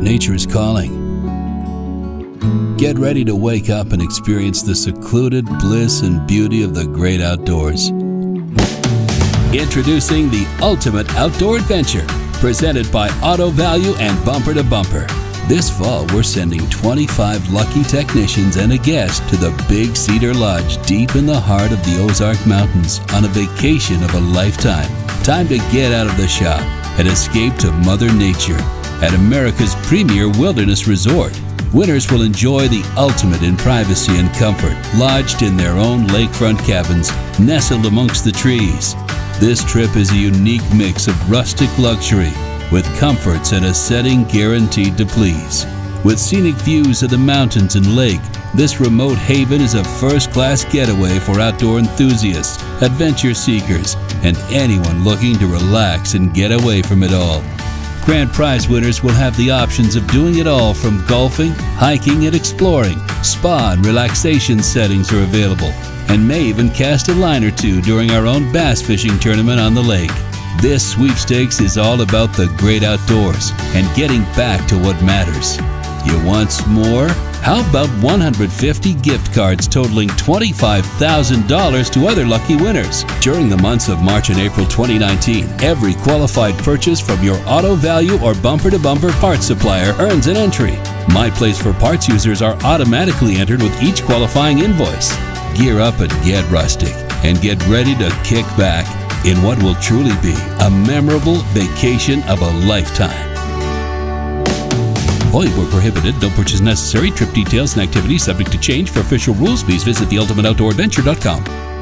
Nature is calling. Get ready to wake up and experience the secluded bliss and beauty of the great outdoors. Introducing the ultimate outdoor adventure, presented by Auto Value and Bumper to Bumper. This fall, we're sending 25 lucky technicians and a guest to the Big Cedar Lodge deep in the heart of the Ozark Mountains on a vacation of a lifetime. Time to get out of the shop and escape to Mother Nature at America's premier wilderness resort. Winners will enjoy the ultimate in privacy and comfort, lodged in their own lakefront cabins, nestled amongst the trees. This trip is a unique mix of rustic luxury with comforts and a setting guaranteed to please. With scenic views of the mountains and lake, this remote haven is a first-class getaway for outdoor enthusiasts, adventure seekers, and anyone looking to relax and get away from it all. Grand prize winners will have the options of doing it all, from golfing, hiking, and exploring. Spa and relaxation settings are available, and may even cast a line or two during our own bass fishing tournament on the lake. This sweepstakes is all about the great outdoors and getting back to what matters. You want more? How about 150 gift cards totaling $25,000 to other lucky winners? During the months of March and April 2019, every qualified purchase from your Auto Value or Bumper to Bumper parts supplier earns an entry. My Place for Parts users are automatically entered with each qualifying invoice. Gear up and get rustic, and get ready to kick back in what will truly be a memorable vacation of a lifetime. Void where prohibited. No purchase necessary. Trip details and activities subject to change. For official rules, please visit theultimateoutdooradventure.com.